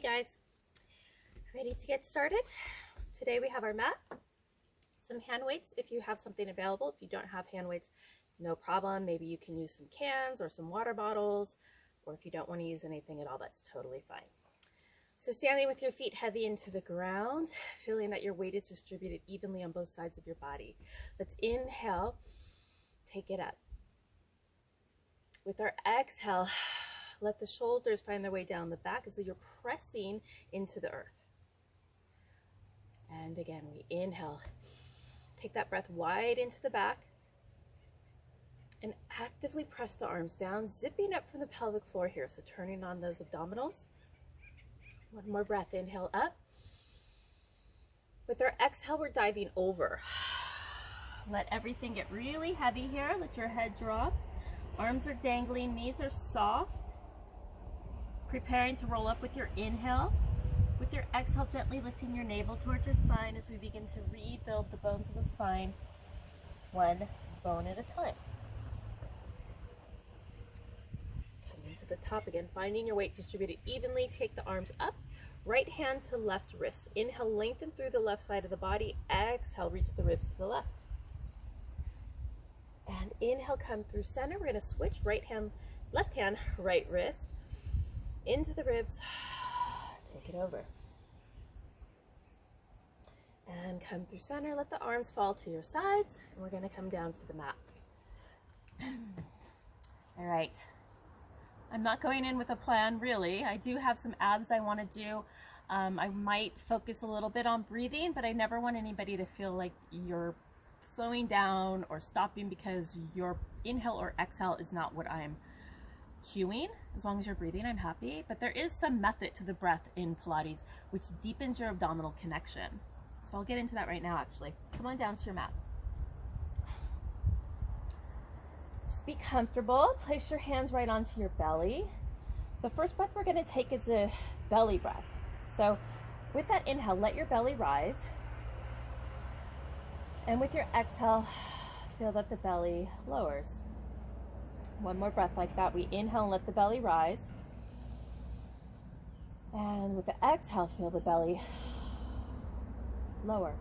guys, ready to get started? Today we have our mat, some hand weights if you have something available. If you don't have hand weights, no problem. Maybe you can use some cans or some water bottles, or if you don't want to use anything at all, that's totally fine. So standing with your feet heavy into the ground, feeling that your weight is distributed evenly on both sides of your body. Let's inhale, take it up. With our exhale, let the shoulders find their way down the back as though you're pressing into the earth. And again, we inhale. Take that breath wide into the back and actively press the arms down, zipping up from the pelvic floor here. So turning on those abdominals. One more breath, inhale up. With our exhale, we're diving over. Let everything get really heavy here. Let your head drop. Arms are dangling, knees are soft. Preparing to roll up with your inhale. With your exhale, gently lifting your navel towards your spine as we begin to rebuild the bones of the spine, one bone at a time. Coming to the top again, finding your weight distributed evenly. Take the arms up, right hand to left wrist. Inhale, lengthen through the left side of the body. Exhale, reach the ribs to the left. And inhale, come through center. We're going to switch left hand, right wrist. Into the ribs, take it over. And come through center, let the arms fall to your sides, and we're going to come down to the mat. All right. I'm not going in with a plan, really. I do have some abs I want to do. I might focus a little bit on breathing, but I never want anybody to feel like you're slowing down or stopping because your inhale or exhale is not what I'm cueing. As long as you're breathing, I'm happy. But there is some method to the breath in Pilates which deepens your abdominal connection. So I'll get into that right now, actually. Come on down to your mat. Just be comfortable. Place your hands right onto your belly. The first breath we're going to take is a belly breath. So with that inhale, let your belly rise. And with your exhale, feel that the belly lowers. One more breath like that. We inhale and let the belly rise. And with the exhale, feel the belly lower.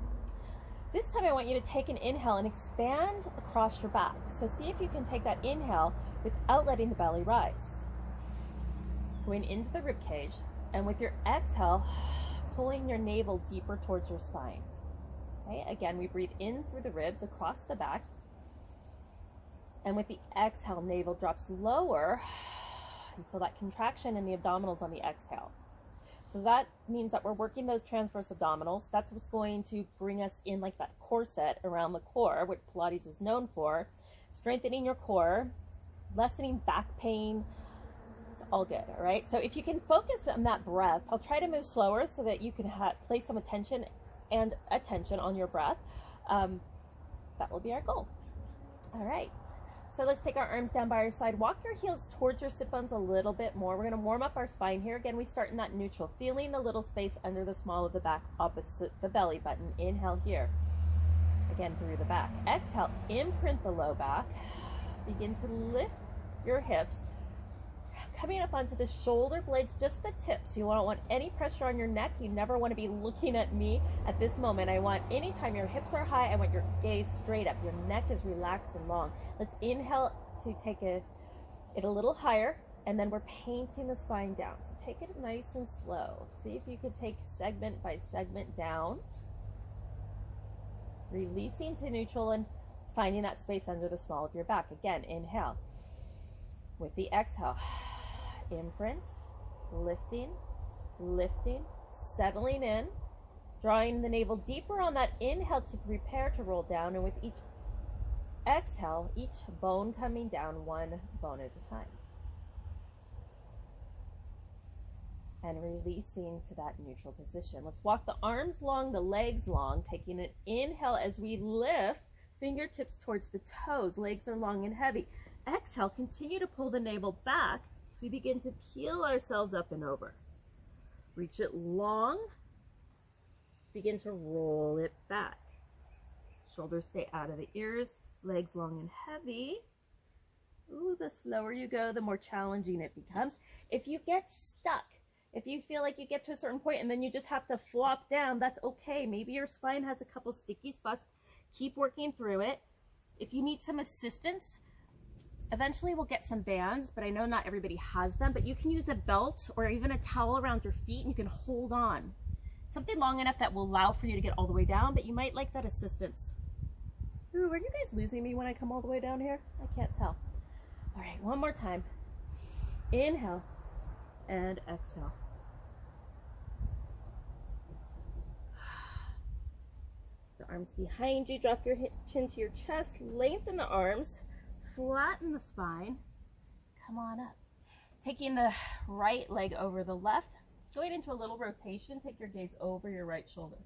This time I want you to take an inhale and expand across your back. So see if you can take that inhale without letting the belly rise. Going into the rib cage, and with your exhale, pulling your navel deeper towards your spine. Okay? Again, we breathe in through the ribs across the back. And with the exhale, navel drops lower. You feel that contraction in the abdominals on the exhale. So that means that we're working those transverse abdominals. That's what's going to bring us in like that corset around the core, which Pilates is known for. Strengthening your core, lessening back pain. It's all good, all right? So if you can focus on that breath, I'll try to move slower so that you can place some attention on your breath. That will be our goal. All right. So let's take our arms down by our side. Walk your heels towards your sit bones a little bit more. We're going to warm up our spine here. Again, we start in that neutral, feeling a little space under the small of the back opposite the belly button. Inhale here. Again, through the back. Exhale, imprint the low back. Begin to lift your hips. Coming up onto the shoulder blades, just the tips. You don't want any pressure on your neck. You never want to be looking at me at this moment. I want, anytime your hips are high, I want your gaze straight up. Your neck is relaxed and long. Let's inhale to take it a little higher, and then we're painting the spine down. So take it nice and slow. See if you could take segment by segment down. Releasing to neutral and finding that space under the small of your back. Again, inhale. With the exhale, imprint, lifting, settling in, drawing the navel deeper on that inhale to prepare to roll down, and with each exhale, each bone coming down one bone at a time. And releasing to that neutral position. Let's walk the arms long, the legs long, taking an inhale as we lift, fingertips towards the toes, legs are long and heavy. Exhale, continue to pull the navel back. We begin to peel ourselves up and over. Reach it long. Begin to roll it back. Shoulders stay out of the ears. Legs long and heavy. Ooh, the slower you go, the more challenging it becomes. If you get stuck, If you feel like you get to a certain point and then you just have to flop down, that's okay. Maybe your spine has a couple sticky spots. Keep working through it. If you need some assistance, eventually we'll get some bands, but I know not everybody has them, but you can use a belt or even a towel around your feet and you can hold on. Something long enough that will allow for you to get all the way down, but you might like that assistance. Ooh, are you guys losing me when I come all the way down here? I can't tell. All right, one more time. Inhale and exhale. The arms behind you, drop your chin to your chest, lengthen the arms, flatten the spine, come on up. Taking the right leg over the left, going into a little rotation, take your gaze over your right shoulder.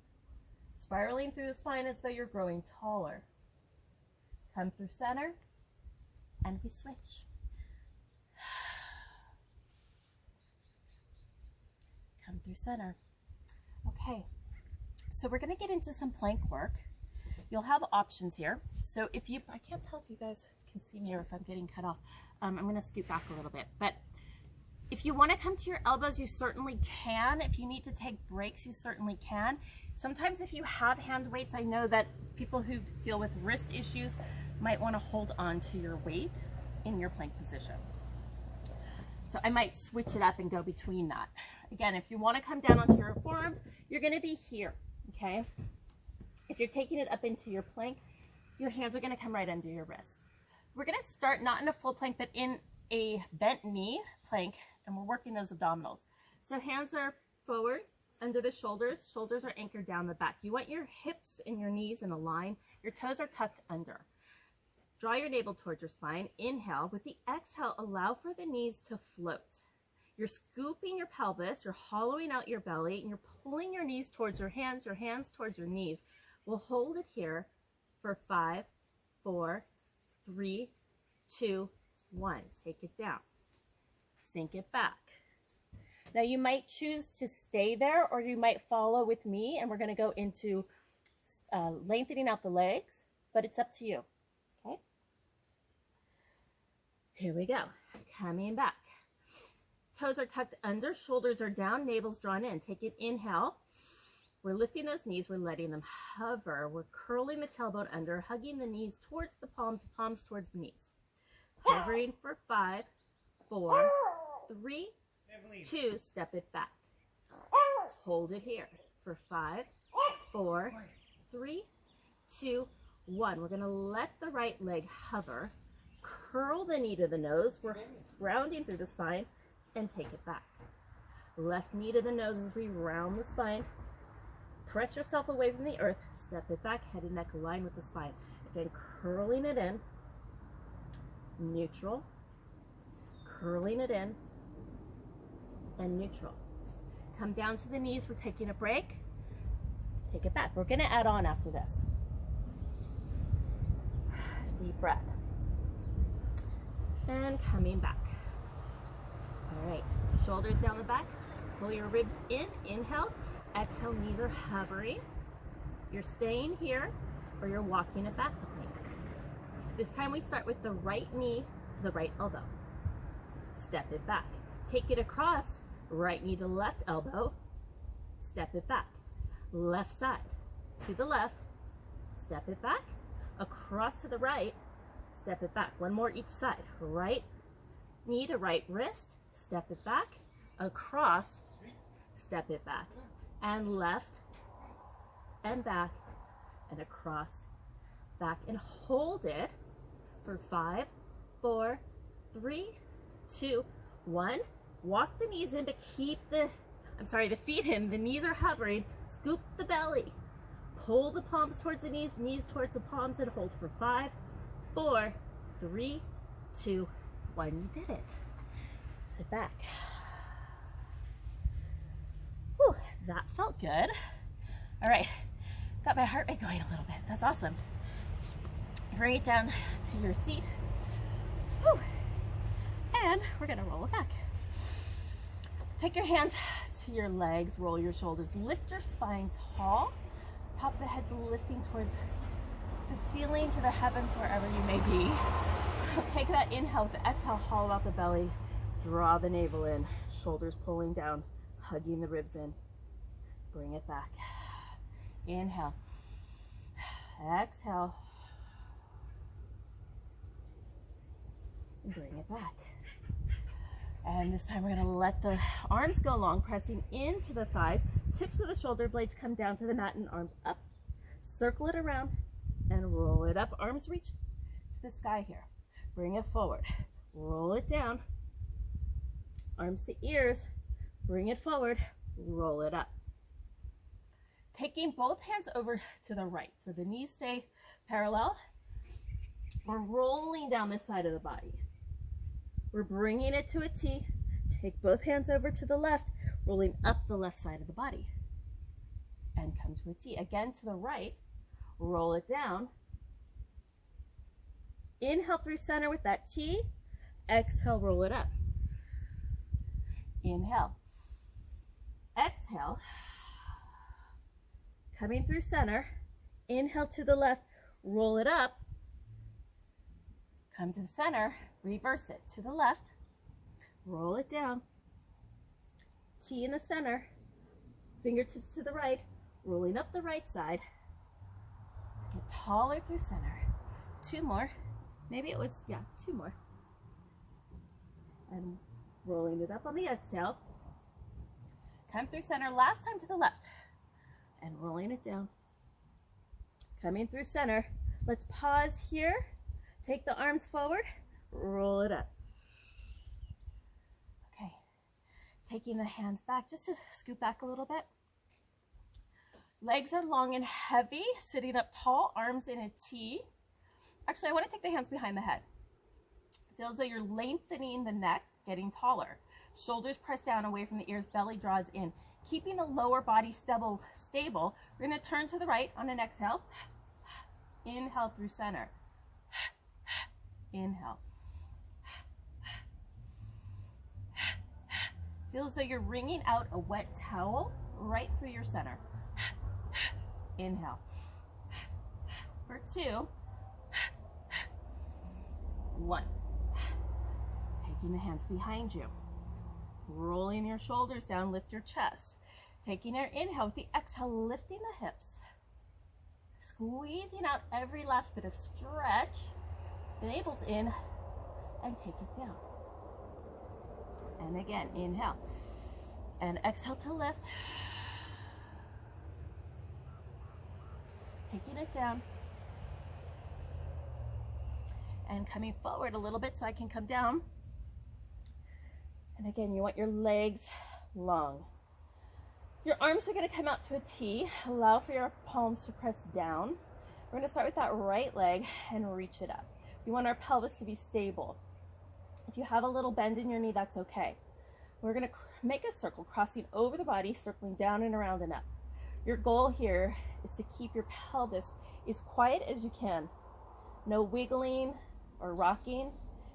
Spiraling through the spine as though you're growing taller. Come through center, and we switch. Come through center. Okay, so we're gonna get into some plank work. You'll have options here. So if you, I can't tell if you guys can see me or if I'm getting cut off. I'm gonna scoot back a little bit, but if you wanna come to your elbows, you certainly can. If you need to take breaks, you certainly can. Sometimes if you have hand weights, I know that people who deal with wrist issues might wanna hold on to your weight in your plank position. So I might switch it up and go between that. Again, if you want to come down onto your forearms, you're going to be here, okay? If you're taking it up into your plank, your hands are going to come right under your wrist. We're going to start not in a full plank, but in a bent knee plank, and we're working those abdominals. So hands are forward, under the shoulders. Shoulders are anchored down the back. You want your hips and your knees in a line. Your toes are tucked under. Draw your navel towards your spine. Inhale. With the exhale, allow for the knees to float. You're scooping your pelvis, you're hollowing out your belly, and you're pulling your knees towards your hands towards your knees. We'll hold it here for 5, 4, 3, 2, 1. Take it down. Sink it back. Now you might choose to stay there, or you might follow with me, and we're going to go into lengthening out the legs, but it's up to you. Okay? Here we go. Coming back. Toes are tucked under, shoulders are down, navel's drawn in. Take an inhale. We're lifting those knees, we're letting them hover. We're curling the tailbone under, hugging the knees towards the palms towards the knees. Hovering for 5, 4, 3, 2, step it back. Hold it here for 5, 4, 3, 2, 1. We're gonna let the right leg hover, curl the knee to the nose. We're rounding through the spine, and take it back. Left knee to the nose as we round the spine. Press yourself away from the earth. Step it back, head and neck align with the spine. Again, curling it in. Neutral. Curling it in. And neutral. Come down to the knees. We're taking a break. Take it back. We're going to add on after this. Deep breath. And coming back. All right, shoulders down the back, pull your ribs in, inhale, exhale, knees are hovering. You're staying here, or you're walking it back with me. This time we start with the right knee to the right elbow. Step it back. Take it across, right knee to left elbow, step it back. Left side to the left, step it back. Across to the right, step it back. One more each side. Right knee to right wrist, step it back, across, step it back, and left, and back, and across, back, and hold it for 5, 4, 3, 2, 1. Walk the knees in, but keep the feet in. The knees are hovering. Scoop the belly. Pull the palms towards the knees, knees towards the palms, and hold for 5, 4, 3, 2, 1. You did it. Sit back. Whew, that felt good. All right, got my heart rate going a little bit. That's awesome. Bring it down to your seat. Whew. And we're gonna roll it back. Take your hands to your legs, roll your shoulders, lift your spine tall. Top of the head's lifting towards the ceiling, to the heavens, wherever you may be. Take that inhale with the exhale, hollow out the belly. Draw the navel in, shoulders pulling down, hugging the ribs in. Bring it back. Inhale. Exhale. Bring it back. And this time we're going to let the arms go long, pressing into the thighs. Tips of the shoulder blades come down to the mat and arms up. Circle it around and roll it up. Arms reach to the sky here. Bring it forward. Roll it down. Arms to ears. Bring it forward. Roll it up. Taking both hands over to the right. So the knees stay parallel. We're rolling down the side of the body. We're bringing it to a T. Take both hands over to the left, rolling up the left side of the body. And come to a T. Again to the right, roll it down. Inhale through center with that T. Exhale, roll it up. Inhale. Exhale. Coming through center. Inhale to the left, roll it up. Come to the center, reverse it to the left, roll it down, T in the center, fingertips to the right, rolling up the right side, get taller through center, 2 more, maybe it was, yeah, 2 more, and rolling it up on the exhale, come through center, last time to the left, and rolling it down, coming through center, let's pause here. Take the arms forward, roll it up. Okay, taking the hands back, just to scoot back a little bit. Legs are long and heavy, sitting up tall, arms in a T. Actually, I want to take the hands behind the head. Feel as though you're lengthening the neck, getting taller. Shoulders press down away from the ears, belly draws in. Keeping the lower body stable, we're going to turn to the right on an exhale. Inhale through center. Inhale. Feel as though you're wringing out a wet towel right through your center. Inhale. For 2. 1. Taking the hands behind you. Rolling your shoulders down, lift your chest. Taking your inhale with the exhale, lifting the hips. Squeezing out every last bit of stretch. The navel's in, and take it down. And again, inhale. And exhale to lift. Taking it down. And coming forward a little bit so I can come down. And again, you want your legs long. Your arms are going to come out to a T. Allow for your palms to press down. We're going to start with that right leg and reach it up. We want our pelvis to be stable. If you have a little bend in your knee, that's okay. We're going to make a circle, crossing over the body, circling down and around and up. Your goal here is to keep your pelvis as quiet as you can. No wiggling or rocking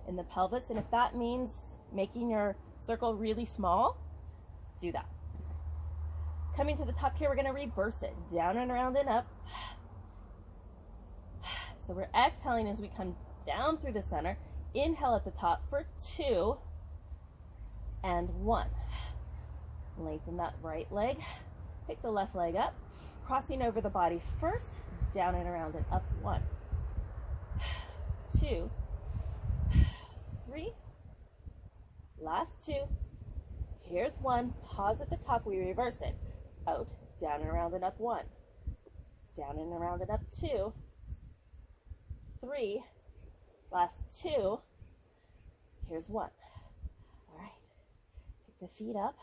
in the pelvis. And if that means making your circle really small, do that. Coming to the top here, we're going to reverse it. Down and around and up. So we're exhaling as we come down through the center. Inhale at the top for 2 and 1. Lengthen that right leg. Pick the left leg up. Crossing over the body first. Down and around and up. 1, 2, 3. Last 2. Here's 1. Pause at the top. We reverse it. Out, down and around and up. 1. Down and around and up. 2. 3. Last 2. Here's 1. All right. Pick the feet up.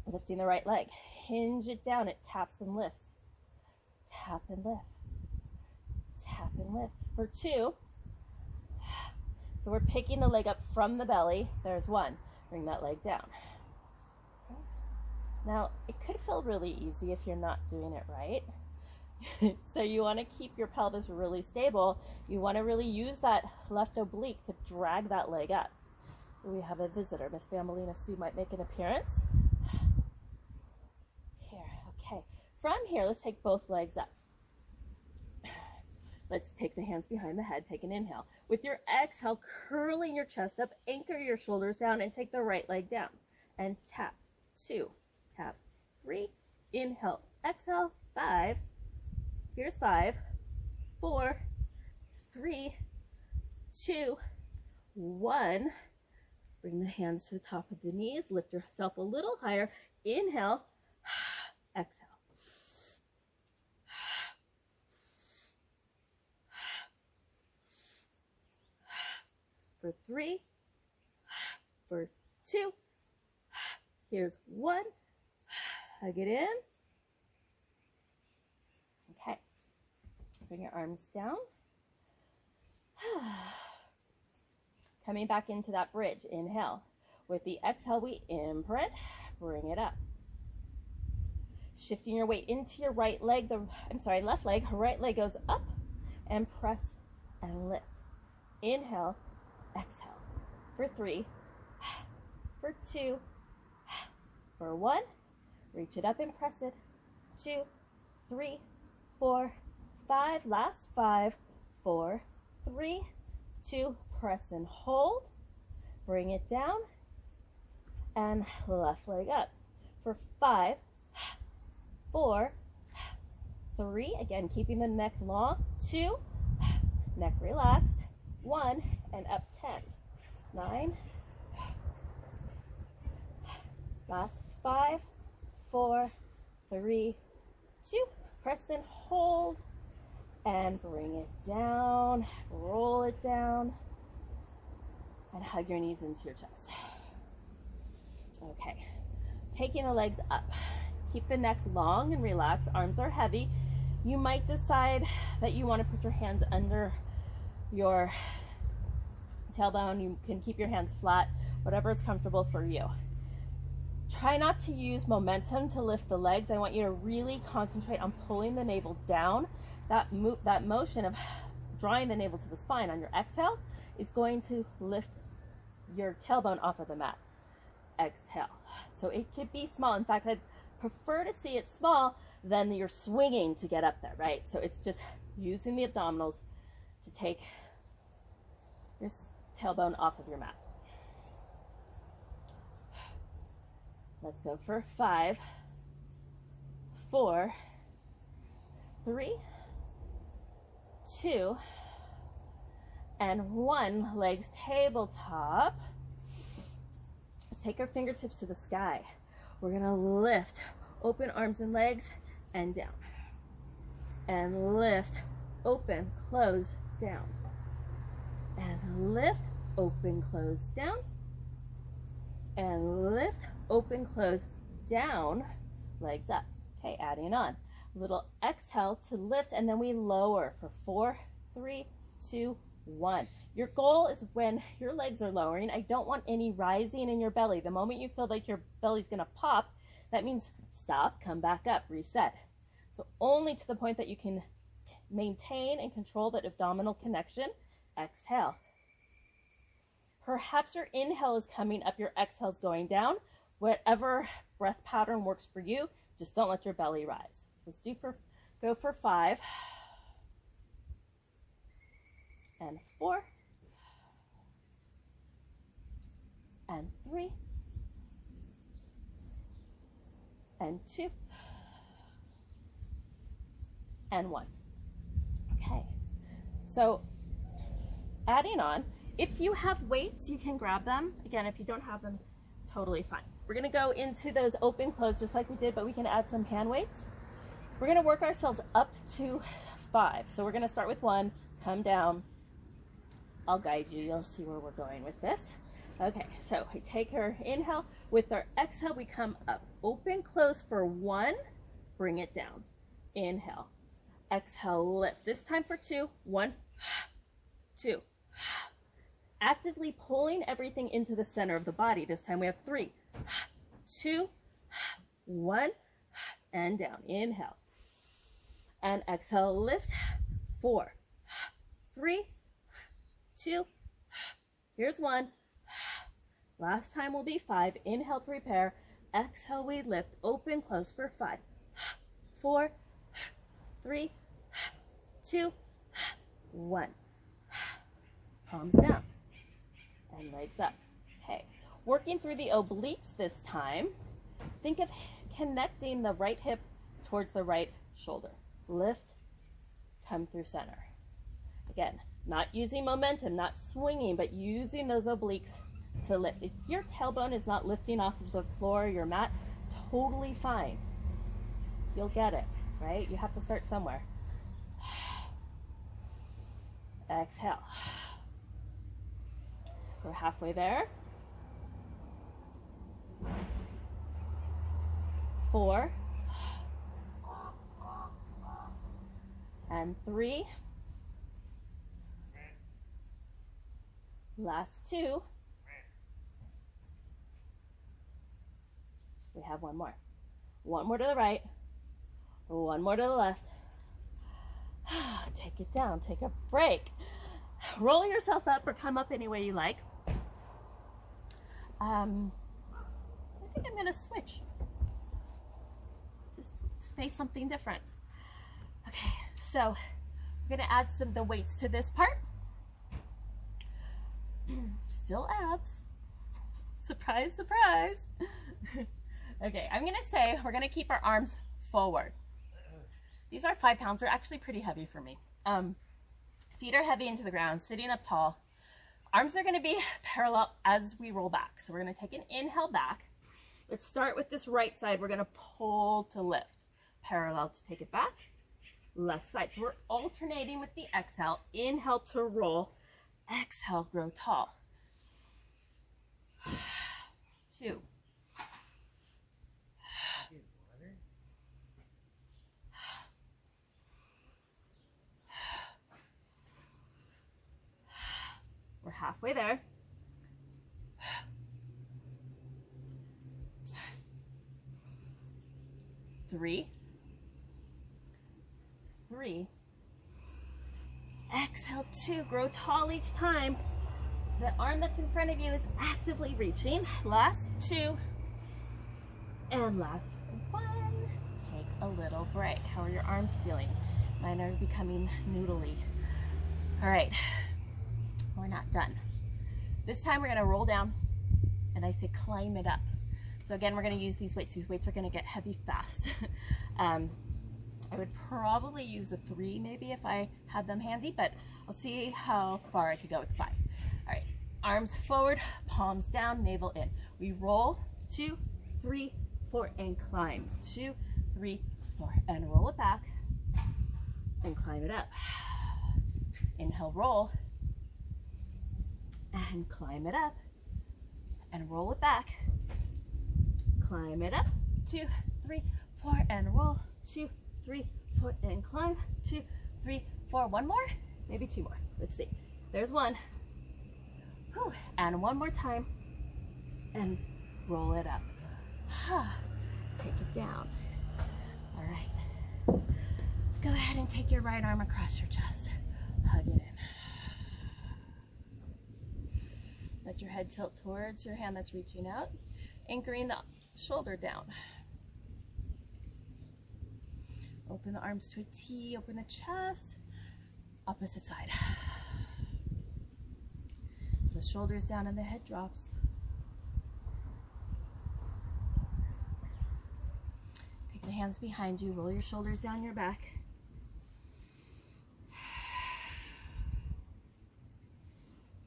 Lifting the right leg. Hinge it down. It taps and lifts. Tap and lift. Tap and lift. For 2. So we're picking the leg up from the belly. There's 1. Bring that leg down. Now, it could feel really easy if you're not doing it right. So you want to keep your pelvis really stable. You want to really use that left oblique to drag that leg up. We have a visitor. Miss Bambolina Sue might make an appearance. Here, okay. From here, let's take both legs up. Let's take the hands behind the head. Take an inhale. With your exhale, curling your chest up, anchor your shoulders down, and take the right leg down. and tap. 2, tap. 3, inhale, exhale. 5, here's 5, 4, 3, 2, 1. Bring the hands to the top of the knees. Lift yourself a little higher. Inhale, exhale. For 3, for 2, here's 1. Hug it in. Okay. Bring your arms down. Coming back into that bridge. Inhale. With the exhale, we imprint. Bring it up. Shifting your weight into your right leg. Left leg. Right leg goes up and press and lift. Inhale. Exhale. For 3, for 2, for 1. Reach it up and press it. 2, 3, 4, 5. Last 5, 4, 3, 2. Press and hold. Bring it down. And left leg up. For 5, 4, 3. Again, keeping the neck long. 2, neck relaxed. 1, and up 10. 9. Last 5, 4, 3, 2. Press and hold. And bring it down. Roll it down. And hug your knees into your chest. Okay. Taking the legs up. Keep the neck long and relaxed. Arms are heavy. You might decide that you want to put your hands under your tailbone. You can keep your hands flat, whatever is comfortable for you. Try not to use momentum to lift the legs. I want you to really concentrate on pulling the navel down. That motion of drawing the navel to the spine on your exhale is going to lift your tailbone off of the mat. Exhale. So it could be small. In fact, I'd prefer to see it small than you're swinging to get up there, right? So it's just using the abdominals to take your tailbone off of your mat. Let's go for 5, 4, 3, 2, and 1. Legs tabletop. Let's take our fingertips to the sky. We're gonna lift, open arms and legs, and down. And lift, open, close, down. And lift, open, close, down. And lift, open, close, down. Legs up. Okay, adding on. Little exhale to lift, and then we lower for 4, 3, 2, 1. Your goal is when your legs are lowering, I don't want any rising in your belly. The moment you feel like your belly's gonna pop, that means stop, come back up, reset. So only to the point that you can maintain and control that abdominal connection. Exhale. Perhaps your inhale is coming up, your exhale is going down. Whatever breath pattern works for you, just don't let your belly rise. Let's go for 5 and 4 and 3 and 2 and 1. Okay, so adding on, if you have weights, you can grab them. Again, if you don't have them, totally fine. We're gonna go into those open close just like we did, but we can add some hand weights. We're gonna work ourselves up to 5. So we're gonna start with 1, come down. I'll guide you, you'll see where we're going with this. Okay, so we take our inhale. With our exhale, we come up. Open, close for 1, bring it down. Inhale, exhale, lift. This time for 2, 1, 2. Actively pulling everything into the center of the body. This time we have 3, 2, 1, and down. Inhale. And exhale, lift. 4, 3, 2. Here's 1. Last time will be 5. Inhale, prepare. Exhale, we lift. Open, close for 5, 4, 3, 2, 1. Palms down. And legs up. Okay. Working working through the obliques this time, think of connecting the right hip towards the right shoulder. Lift, come through center. Again, not using momentum, not swinging, but using those obliques to lift. If your tailbone is not lifting off of the floor or your mat, totally fine. You'll get it, right? You have to start somewhere. Exhale. We're halfway there. 4 and 3. Last 2. We have one more. One more to the right. One more to the left. Take it down. Take a break. Roll yourself up or come up any way you like. I think I'm going to switch. Just to face something different. Okay, so we're going to add the weights to this part. Still abs. Surprise, surprise. Okay, I'm going to say we're going to keep our arms forward. These are 5 pounds. They're actually pretty heavy for me. Feet are heavy into the ground, sitting up tall. Arms are going to be parallel as we roll back. So we're going to take an inhale back. Let's start with this right side. We're going to pull to lift. Parallel to take it back. Left side. So we're alternating with the exhale. Inhale to roll. Exhale, grow tall. 2. We're halfway there. 3. 3. Exhale, 2. Grow tall each time. The arm that's in front of you is actively reaching. Last 2. And last 1. Take a little break. How are your arms feeling? Mine are becoming noodly. All right. We're not done. This time we're going to roll down, and I say climb it up. So again, we're going to use these weights. These weights are going to get heavy fast. I would probably use a 3 maybe if I had them handy, but I'll see how far I could go with 5. All right, arms forward, palms down, navel in. We roll, 2, 3, 4, and climb. 2, 3, 4, and roll it back, and climb it up. Inhale, roll. And climb it up and roll it back. Climb it up. 2, 3, 4 and roll. 2, 3, 4 and climb. 2, 3, 4. One more, maybe 2 more. Let's see. There's 1. Whew. And one more time and roll it up. Take it down. All right. Go ahead and take your right arm across your chest. Hug it in. Let your head tilt towards your hand that's reaching out, anchoring the shoulder down. Open the arms to a T, open the chest, opposite side. So the shoulders down and the head drops. Take the hands behind you, roll your shoulders down your back.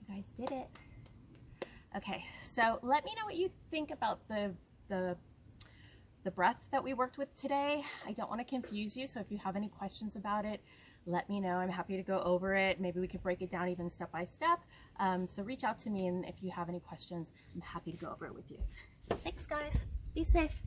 You guys did it. Okay, so let me know what you think about the breath that we worked with today. I don't want to confuse you, so if you have any questions about it, let me know. I'm happy to go over it. Maybe we could break it down even step by step. So reach out to me, and if you have any questions, I'm happy to go over it with you. Thanks, guys. Be safe.